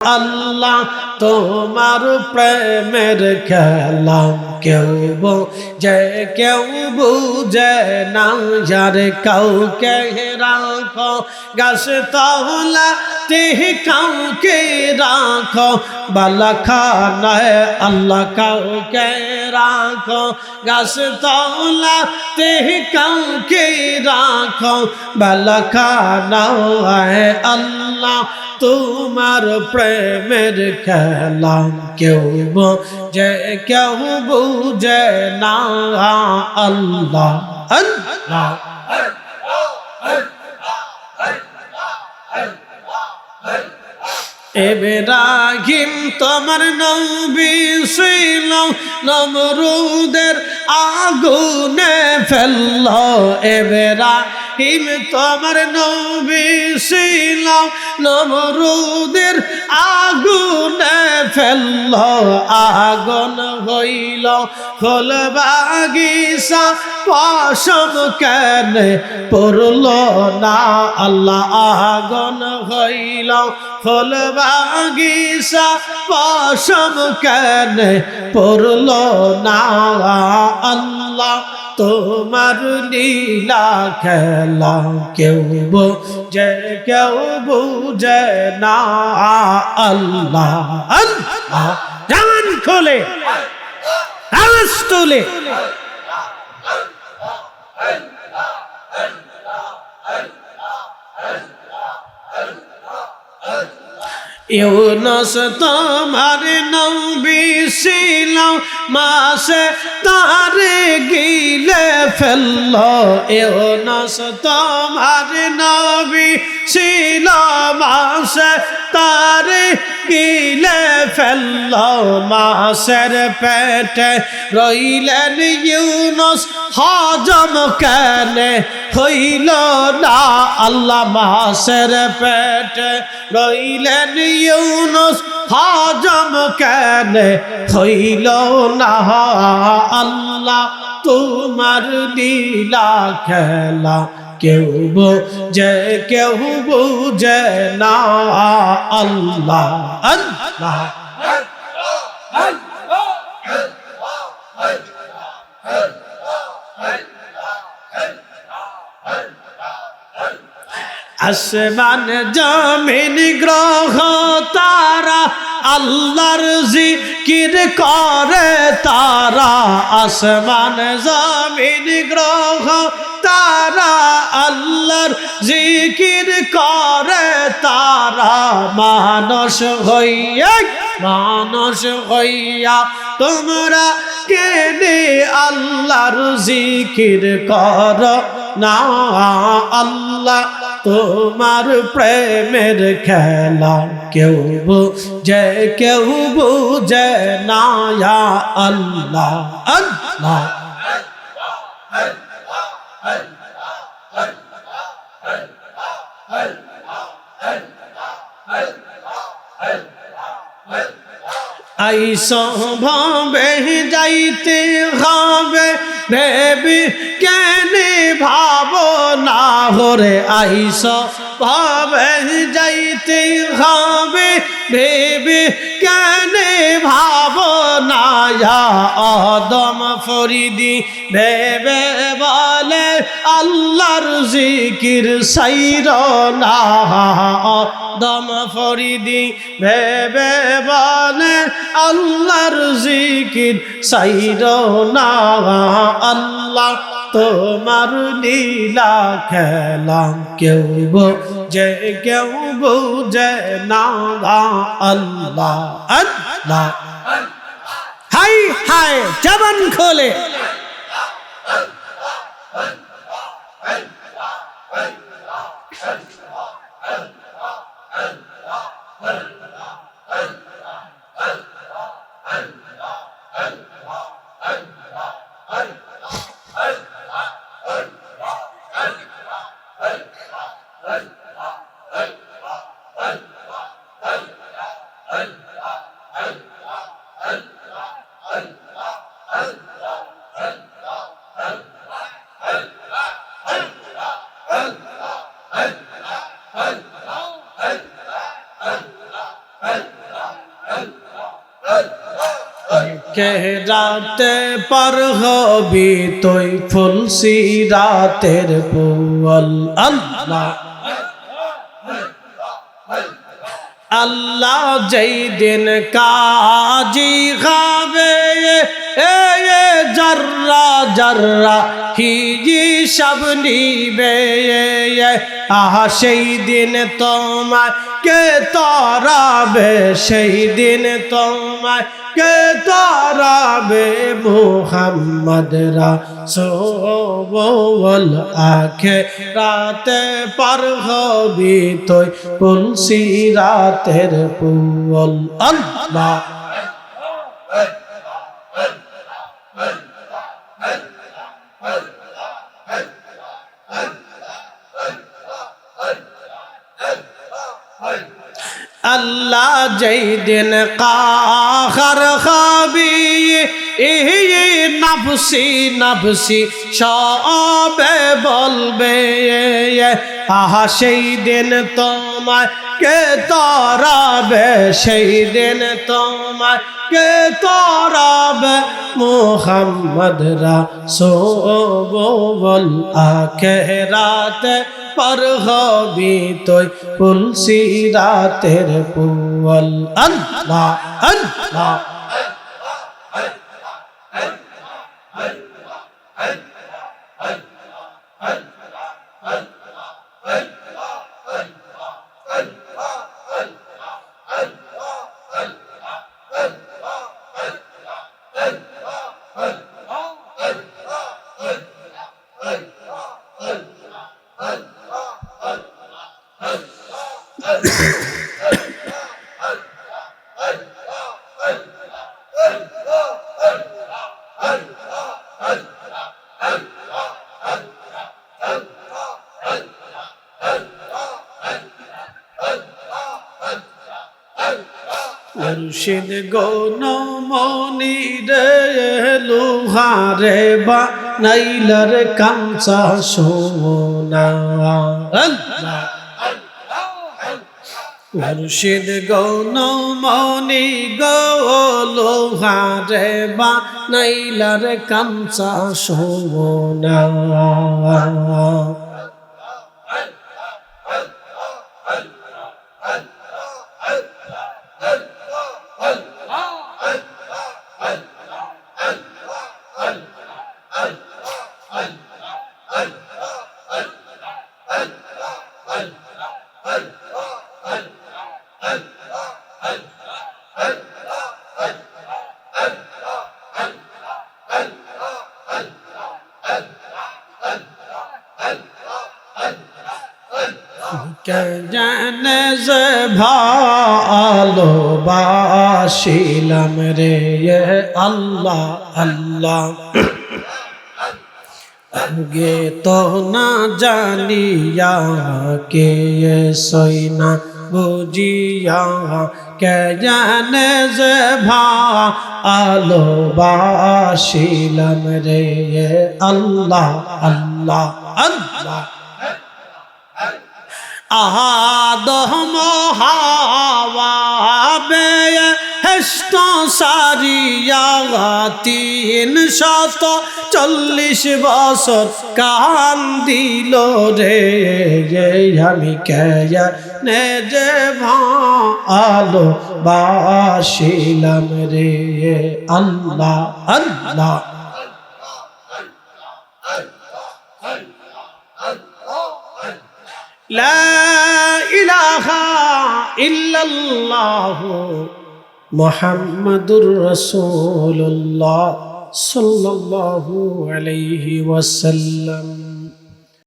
আল্লাহ তোমার প্রেমের খেলা কেউ বোঝে কেউ বুঝে না যার কাউকে রাখো গাছ তলাতে কাউকে রাখো বালাখানায় আল্লাহ কাউকে রাখো গাছ তলাতে কাউকে রাখো বালাখানায় আল্লাহ তোমার প্রেমের খেলা কেউ বোঝে কেউ বুঝে না আল্লাহ আল্লাহ ইব্রাহিম তোমার নবী ছিল নমরুদের আগুনে ফেলল ইব্রাহিম তোমার নবী ছিল নমরুদের আগুনে ফেলল আগুন হইল ফুল বাগিচা পশম কেন পড়ল না আল্লাহ আগুন হইল ফুল বাগিচা পশম কেন পড়ল না আল্লাহ তোমার লীলা খেলা কেউ বোঝে কেউ বুঝে না আল্লাহ আল্লাহ জান খোলে আওয়াজ তোলে ইউনুস তোমার নবী ছিল মাছে তারে গিলে ফেলল ইউনুস তোমার নবী ছিল মাছে তারে গিলে ফেলল মাছের পেটে রইলেন ইউনুস হজম কেন হইল না আল্লাহ মাছের পেটে রইলেন ইউনুস হজম কেন হইল না আল্লাহ তোমার লীলা খেলা কেউ বোঝে কেউ বুঝে না আল্লাহ আল্লাহ আসমান জমিন গ্রহ তারা আল্লাহর জিকির করে তারা আসমান জমিন গ্রহ তারা আল্লাহর জিকির করে তারা মানুষ হইয়া তোমরা কেনে আল্লাহর জিকির কর না আল্লাহ তোমার প্রেমের খেলা কেউ বুঝে কেউ বুঝে না আল্লাহ আল্লাহ আইসো ভাবে যাইতে হবে ভেবে কেনে ভাবো না হরে আইসো ভাবে যাইতে হবে ভেবে কেনে ভাবো না আদম ফরিদি ভেবে বলে আল্লাহর জিকির সাইর না আদম ফরিদি ভেবে বলে আল্লাহর জিকির সাইর না আল্লাহ তোমার লীলা খেলা কেউ বোঝে কেউ বুঝে না আল্লাহ আল্লাহ হাই হাই জবান খোলে কে রাতে পার হবি তুই ফুলসি রাতের পুয়াল আল্লাহ আল্লাহ যেই দিন কাজি খাবে জর্রা জর্রা হিসাব নিবে আহা সেই দিন তোমায় কে তরাবে সেই দিন তোমায় কে তরাবে মুহাম্মদ রাসূল আখিরাতে পার হবি তুই তুলসী রাতের পুয়াল আল্লাহ আল্লাহ যেই দিন কাহার খাবি নফসি নফসি সবে বলবে আহা সেই দিন তোমায় কে তরাবে সেই দিন তোমায় কে তরাবে মুহাম্মদ রাসূল আখিরাতে পার হবি তুই তুলসী রাতের পুয়াল আল্লাহ আল্লাহ মুর্শিদ গৌনমণি রে লোহারে বা নাইলার কাঞ্চা সোনা মুর্শিদ গৌনমণি গো লোহারে বা নাইলার কাঞ্চা সোনা কে জানে যে ভালোবাসিলাম রে আল্লাহ আল্লাহ আগে তো না জানিয়া কে সইনা বুঝিয়া কে জানে যে ভালোবাসিলাম রে আল্লাহ আল্লাহ আল্লাহ আদম হাওয়া বেহেশত সারিয়া 340 বছর কান্দিল রে আমি কেয়ানে যে ভালোবাসিলাম রে আল্লাহ আল্লাহ লা ইলাহা ইল্লাল্লাহ মুহাম্মাদুর রাসূলুল্লাহ সাল্লাল্লাহু আলাইহি ওয়াসাল্লাম।